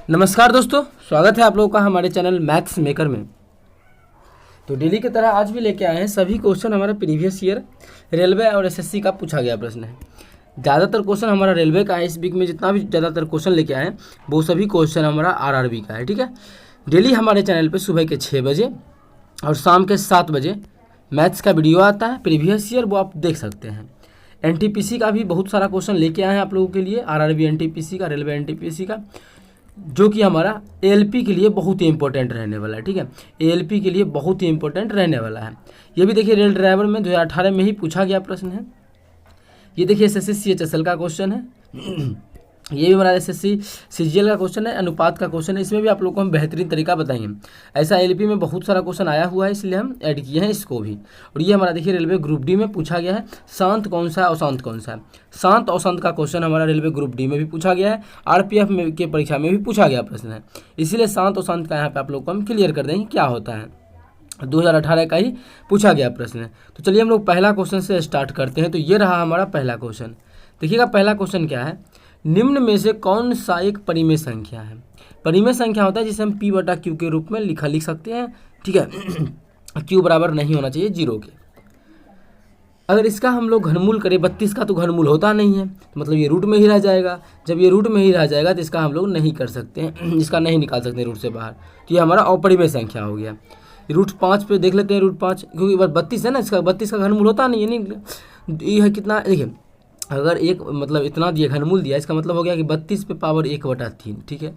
नमस्कार दोस्तों, स्वागत है आप लोगों का हमारे चैनल मैथ्स मेकर में। तो डेली की तरह आज भी लेके आए हैं सभी क्वेश्चन हमारे प्रीवियस ईयर रेलवे और एसएससी का पूछा गया प्रश्न है। ज़्यादातर क्वेश्चन हमारा रेलवे का है। इस वीक में जितना भी ज़्यादातर क्वेश्चन लेके आए हैं वो सभी क्वेश्चन हमारा आरआरबी का है। ठीक है, डेली हमारे चैनल पर सुबह के 6 बजे और शाम के 7 बजे मैथ्स का वीडियो आता है प्रीवियस ईयर, वो आप देख सकते हैं। एनटीपीसी का भी बहुत सारा क्वेश्चन लेके आए हैं आप लोगों के लिए, आरआरबी एनटीपीसी का, रेलवे एनटीपीसी का, जो कि हमारा एएलपी के लिए बहुत ही इंपॉर्टेंट रहने वाला है। ठीक है, एएलपी के लिए बहुत ही इंपॉर्टेंट रहने वाला है। ये भी देखिए रेल ड्राइवर में 2018 में ही पूछा गया प्रश्न है। ये देखिए एसएससी सीएचएसएल का क्वेश्चन है। ये भी हमारा एसएससी सीजीएल का क्वेश्चन है, अनुपात का क्वेश्चन है। इसमें भी आप लोगों को हम बेहतरीन तरीका बताएंगे। ऐसा एलपी में बहुत सारा क्वेश्चन आया हुआ है, इसलिए हम ऐड किए हैं इसको भी। और ये हमारा देखिए रेलवे ग्रुप डी में पूछा गया है, शांत कौन सा है अशांत कौन सा है। शांत अशांत का क्वेश्चन हमारा रेलवे ग्रुप डी में भी पूछा गया है, आरपीएफ में के परीक्षा में भी पूछा गया प्रश्न है। इसीलिए शांत अशांत का यहाँ पे आप लोग को हम क्लियर कर देंगे क्या होता है। 2018 का ही पूछा गया प्रश्न है। तो चलिए हम लोग पहला क्वेश्चन से स्टार्ट करते हैं। तो ये रहा हमारा पहला क्वेश्चन। देखिएगा पहला क्वेश्चन क्या है, निम्न में से कौन सा एक परिमेय संख्या है। परिमेय संख्या होता है जिसे हम p बटा क्यू के रूप में लिख सकते हैं। ठीक है, q बराबर नहीं होना चाहिए 0 के। अगर इसका हम लोग घनमूल करें, 32 का तो घनमूल होता नहीं है, तो मतलब ये रूट में ही रह जाएगा। जब ये रूट में ही रह जाएगा तो इसका हम लोग नहीं कर सकते हैं, इसका नहीं निकाल सकते रूट से बाहर। तो ये हमारा अपरिमेय संख्या हो गया। रूट 5 पे देख लेते हैं, रूट 5 क्योंकि 32 है ना, इसका 32 का घनमूल होता नहीं है। नहीं, ये है कितना, देखिए अगर एक मतलब इतना दिया घनमूल दिया, इसका मतलब हो गया कि 32 पे पावर 1/3। ठीक है,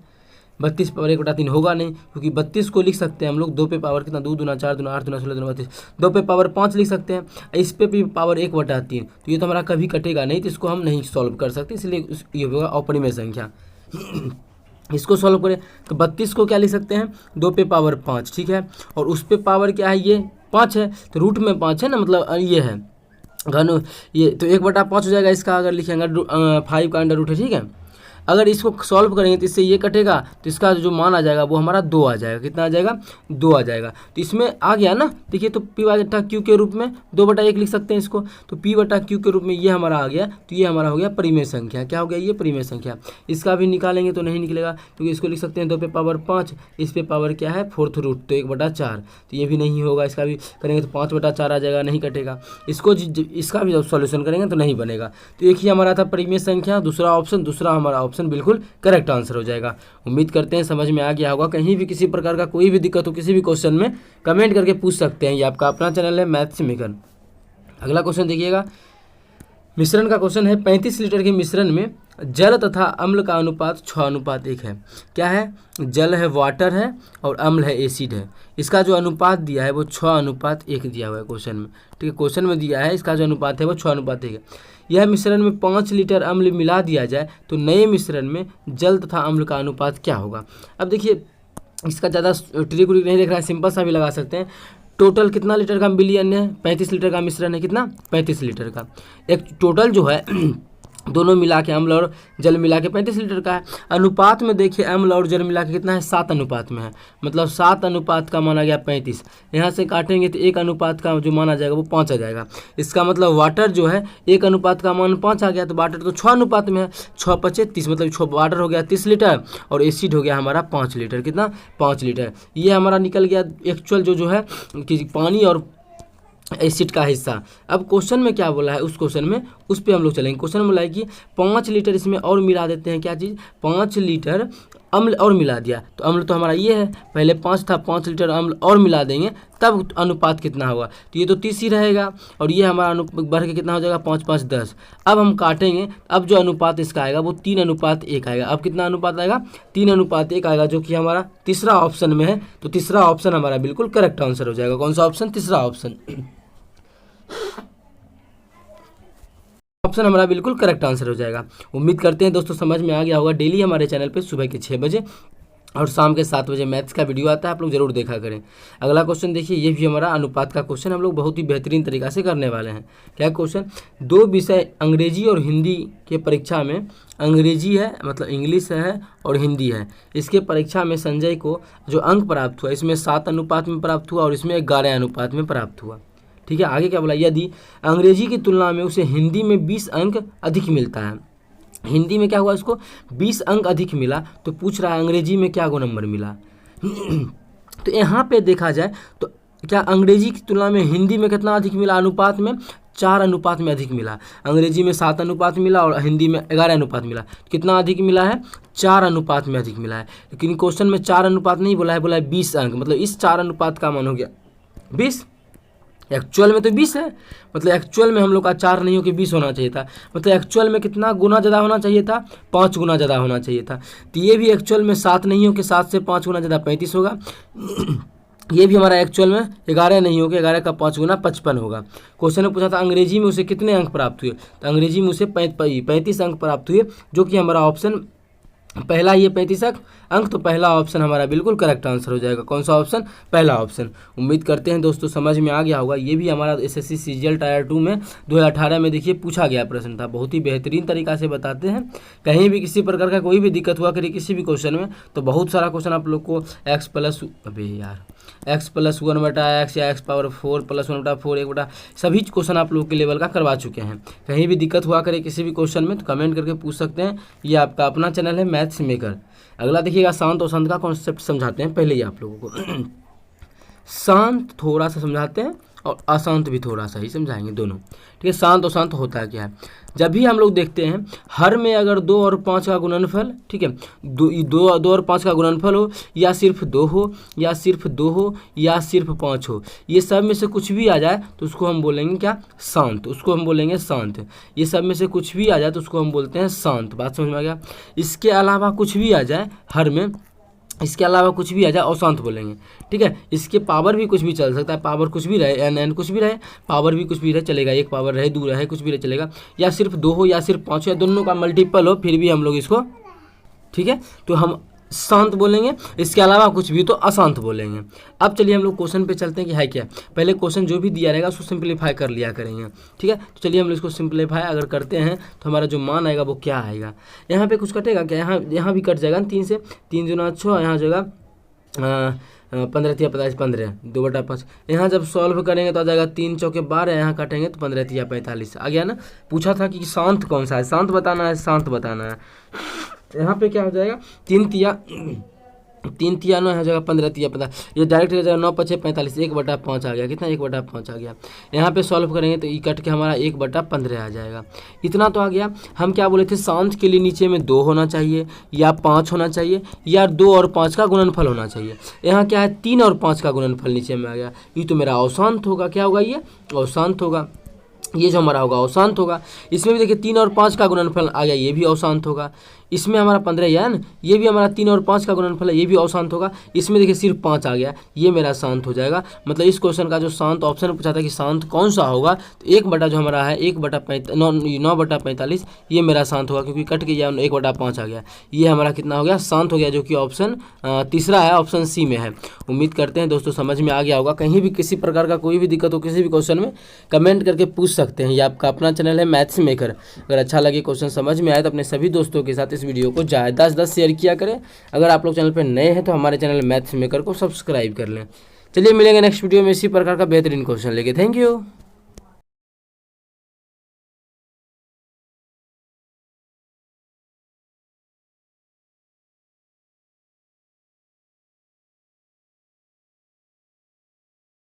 32 पावर 1/3 होगा नहीं, क्योंकि 32 को लिख सकते हैं हम लोग 2 पे पावर कितना, 2 दूना 4 दूना 8 दूना 16 दूना 32, 2 पे पावर 5 लिख सकते हैं। इस पे भी पावर 1/3, तो ये तो हमारा कभी कटेगा नहीं, तो इसको हम नहीं सॉल्व कर सकते, इसलिए ये होगा अपरिमेय संख्या। इसको सॉल्व करें तो 32 को क्या लिख सकते हैं, 2 पे पावर 5। ठीक है, और उस पे पावर क्या है, ये 5 है, तो रूट में 5 है ना, मतलब ये है घन, ये तो 1/5 हो जाएगा इसका। अगर लिखेंगे 5 का अंडर रूट है। ठीक है, अगर इसको सॉल्व करेंगे तो इससे ये कटेगा, तो इसका जो मान आ जाएगा वो हमारा 2 आ जाएगा। कितना आ जाएगा, 2 आ जाएगा। तो इसमें आ गया ना, देखिए तो p बटा क्यू के रूप में 2/1 लिख सकते हैं इसको। तो p बटा क्यू के रूप में ये हमारा आ गया, तो ये हमारा हो गया परिमेय संख्या। क्या हो गया, ये परिमेय संख्या। इसका भी निकालेंगे तो नहीं निकलेगा, क्योंकि इसको लिख सकते हैं 2 पे पावर 5, इस पे पावर क्या है 4th रूट, तो 1/4, तो ये भी नहीं होगा। इसका भी करेंगे तो 5/4 आ जाएगा, नहीं कटेगा। इसको इसका भी जब सॉल्यूशन करेंगे तो नहीं बनेगा। तो एक ही हमारा था परिमेय संख्या, दूसरा ऑप्शन, दूसरा हमारा ऑप्शन बिल्कुल करेक्ट आंसर हो जाएगा। उम्मीद करते हैं समझ में आ गया होगा। कहीं भी किसी प्रकार का कोई भी दिक्कत हो किसी भी क्वेश्चन में, कमेंट करके पूछ सकते हैं। ये आपका अपना चैनल है मैथ्स मेकर। अगला क्वेश्चन देखिएगा, मिश्रण का क्वेश्चन है। 35 लीटर के मिश्रण में जल तथा अम्ल का अनुपात 6:1 है। क्या है, जल है, वाटर है, और अम्ल है, एसिड है। इसका जो अनुपात दिया है वो 6:1 दिया हुआ है क्वेश्चन में। ठीक है, क्वेश्चन में दिया है इसका जो अनुपात है वो 6:1 है। यह मिश्रण में 5 लीटर अम्ल मिला दिया जाए तो नए मिश्रण में जल तथा अम्ल का अनुपात क्या होगा। अब देखिए इसका ज़्यादा ट्रिक नहीं देख रहा है, सिंपल सा भी लगा सकते हैं। टोटल कितना लीटर का मिलियन है, 35 लीटर का मिश्रण है, कितना 35 लीटर का। एक टोटल जो है दोनों मिला के अम्ल और जल मिला के 35 लीटर का है। अनुपात में देखिए अम्ल और जल मिला के कितना है, 7 अनुपात में है, मतलब 7 अनुपात का माना गया 35। यहाँ से काटेंगे तो 1 अनुपात का जो माना जाएगा वो 5 आ जाएगा। इसका मतलब वाटर जो है 1 अनुपात का मान 5 आ गया, तो वाटर तो 6 अनुपात में है, 6×5 = 30, मतलब वाटर हो गया 30 लीटर और एसिड हो गया हमारा 5 लीटर। कितना, 5 लीटर। ये हमारा निकल गया एक्चुअल जो है कि पानी और एसिड का हिस्सा। अब क्वेश्चन में क्या बोला है, उस क्वेश्चन में उस पे हम लोग चलेंगे। क्वेश्चन में बोला है कि 5 लीटर इसमें और मिला देते हैं। क्या चीज़, 5 लीटर अम्ल और मिला दिया, तो अम्ल तो हमारा ये है, पहले 5 था, 5 लीटर अम्ल और मिला देंगे तब अनुपात कितना होगा, तो ये तो 30 ही रहेगा। और ये हमारा बढ़ के कितना हो जाएगा, 5 × 5 = 10। अब हम काटेंगे, अब जो अनुपात इसका आएगा वो 3:1 आएगा। अब कितना अनुपात आएगा, 3:1 आएगा, जो कि हमारा तीसरा ऑप्शन में है। तो तीसरा ऑप्शन हमारा बिल्कुल करेक्ट आंसर हो जाएगा। कौन सा ऑप्शन, तीसरा ऑप्शन हमारा बिल्कुल करेक्ट आंसर हो जाएगा। उम्मीद करते हैं दोस्तों समझ में आ गया होगा। डेली हमारे चैनल पे सुबह के 6 बजे और शाम के 7 बजे मैथ्स का वीडियो आता है, आप लोग जरूर देखा करें। अगला क्वेश्चन देखिए, ये भी हमारा अनुपात का क्वेश्चन हम लोग बहुत ही बेहतरीन तरीका से करने वाले हैं। क्या क्वेश्चन, 2 विषय अंग्रेजी और हिंदी के परीक्षा में, अंग्रेजी है मतलब इंग्लिश है और हिंदी है, इसके परीक्षा में संजय को जो अंक प्राप्त हुआ इसमें 7 अनुपात में प्राप्त हुआ और इसमें 11 अनुपात में प्राप्त हुआ। ठीक है, आगे क्या बोला, यदि अंग्रेजी की तुलना में उसे हिंदी में 20 अंक अधिक मिलता है हिंदी में क्या हुआ, इसको 20 अंक अधिक मिला, तो पूछ रहा है अंग्रेजी में क्या गो नंबर मिला। तो यहाँ पे देखा जाए तो क्या अंग्रेजी की तुलना में हिंदी में कितना अधिक मिला, अनुपात में 4 अनुपात में अधिक मिला। अंग्रेजी में 7 अनुपात मिला और हिंदी में 11 अनुपात मिला। कितना अधिक मिला है, 4 अनुपात में अधिक मिला है। लेकिन क्वेश्चन में 4 अनुपात नहीं बोला है, बोला है 20 अंक, मतलब इस 4 अनुपात का मान हो गया 20। एक्चुअल में तो 20 है, मतलब एक्चुअल में हम लोग का 4 नहीं हो कि 20 होना चाहिए था, मतलब एक्चुअल में कितना गुना ज़्यादा होना चाहिए था, 5 गुना ज़्यादा होना चाहिए था। तो ये भी एक्चुअल में 7 नहीं हो कि 7 से 5 गुना ज़्यादा 35 होगा। ये भी हमारा एक्चुअल में 11 नहीं होगा, 11 का 5 गुना 55 होगा। क्वेश्चन में पूछा था अंग्रेजी में उसे कितने अंक प्राप्त हुए, तो अंग्रेजी में उसे 35 अंक प्राप्त हुए, जो कि हमारा ऑप्शन पहला ये 35 अंक, तो पहला ऑप्शन हमारा बिल्कुल करेक्ट आंसर हो जाएगा। कौन सा ऑप्शन, पहला ऑप्शन। उम्मीद करते हैं दोस्तों समझ में आ गया होगा। ये भी हमारा एसएससी सीजीएल टायर 2 में 2018 में देखिए पूछा गया प्रश्न था। बहुत ही बेहतरीन तरीका से बताते हैं। कहीं भी किसी प्रकार का कोई भी दिक्कत हुआ करे किसी भी क्वेश्चन में, तो बहुत सारा क्वेश्चन आप लोग को x + 1/x या x⁴ + 1/4 1/, सभी क्वेश्चन आप लोग के लेवल का करवा चुके हैं। कहीं भी दिक्कत हुआ करे किसी भी क्वेश्चन में तो कमेंट करके पूछ सकते हैं। ये आपका अपना चैनल है मैथ्स मेकर। अगला देखिएगा शांत और शांत का कॉन्सेप्ट समझाते हैं पहले ही आप लोगों को। शांत थोड़ा सा समझाते हैं और अशांत भी थोड़ा सा ही समझाएंगे दोनों, ठीक है। शांत और शांत होता है क्या है, जब भी हम लोग देखते हैं हर में अगर 2 और 5 का गुणनफल, ठीक है, 2 और 5 का गुणनफल हो, या सिर्फ 2 हो, या सिर्फ 2 हो, या सिर्फ 5 हो, ये सब में से कुछ भी आ जाए तो उसको हम बोलेंगे क्या, शांत। उसको हम बोलेंगे शांत। ये सब में से कुछ भी आ जाए तो उसको हम बोलते हैं शांत। बात समझ में आ गया। इसके अलावा कुछ भी आ जाए हर में, इसके अलावा कुछ भी आ जाए अशांत बोलेंगे, ठीक है। इसके पावर भी कुछ भी चल सकता है, पावर कुछ भी रहे, एन कुछ भी रहे, पावर भी कुछ भी रहे चलेगा, एक पावर रहे, 2 रहे, कुछ भी रहे चलेगा, या सिर्फ 2 हो, या सिर्फ 5 हो, या दोनों का मल्टीपल हो, फिर भी हम लोग इसको, ठीक है, तो हम शांत बोलेंगे। इसके अलावा कुछ भी तो अशांत बोलेंगे। अब चलिए हम लोग क्वेश्चन पे चलते हैं कि है क्या। पहले क्वेश्चन जो भी दिया रहेगा उसको सिंप्लीफाई कर लिया करेंगे, ठीक है। तो चलिए हम लोग इसको सिंप्लीफाई अगर करते हैं तो हमारा जो मान आएगा वो क्या आएगा। यहाँ पे कुछ कटेगा क्या, यहाँ भी कट जाएगा 3 से, 3 दूना 6, यहाँ जगह 15 × 25 15, 2/5। यहाँ जब सॉल्व करेंगे तो आ जाएगा 3 चौके 12, यहाँ काटेंगे तो 15 × 45 आ गया ना। पूछा था कि शांत कौन सा है, शांत बताना है, शांत बताना है। यहाँ पे क्या हो जाएगा 3 तिया 9 हो जाएगा, 15 तिया 15, ये डायरेक्ट हो जाएगा 9 × 5 = 45, 1/5 आ गया। कितना, 1/5 आ गया। यहाँ पे सॉल्व करेंगे तो ये कट के हमारा 1/15 आ जाएगा। इतना तो आ गया। हम क्या बोले थे, शांत के लिए नीचे में 2 होना चाहिए, या 5 होना चाहिए, या 2 और 5 का गुणनफल होना चाहिए। यहाँ क्या है, 3 और 5 का गुणनफल नीचे में आ गया। ये तो मेरा अशांत होगा। क्या होगा, ये अशांत होगा। ये जो हमारा होगा अशांत होगा। इसमें भी देखिए 3 और 5 का गुणनफल आ गया, ये भी अशांत होगा। इसमें हमारा 15 है ना, ये भी हमारा 3 और 5 का गुणनफल है, ये भी अशांत होगा। इसमें देखिए सिर्फ 5 आ गया, ये मेरा शांत हो जाएगा। मतलब इस क्वेश्चन का जो शांत ऑप्शन पूछा था कि शांत कौन सा होगा, तो 1 जो हमारा है 9/45, ये मेरा शांत होगा, क्योंकि कट के 1/5 आ गया। ये हमारा कितना हो गया, शांत हो गया, जो कि ऑप्शन तीसरा है, ऑप्शन सी में है। उम्मीद करते हैं दोस्तों समझ में आ गया होगा। कहीं भी किसी प्रकार का कोई भी दिक्कत हो किसी भी क्वेश्चन में, कमेंट करके पूछ सकते हैं। ये आपका अपना चैनल है मैथ्स मेकर। अगर अच्छा लगे, क्वेश्चन समझ में आए तो अपने सभी दोस्तों के साथ इस वीडियो को 10 शेयर किया करें। अगर आप लोग चैनल पर नए हैं तो हमारे चैनल मैथ्स मेकर को सब्सक्राइब कर लें। चलिए मिलेंगे नेक्स्ट वीडियो में इसी प्रकार का बेहतरीन क्वेश्चन लेके। Thank you.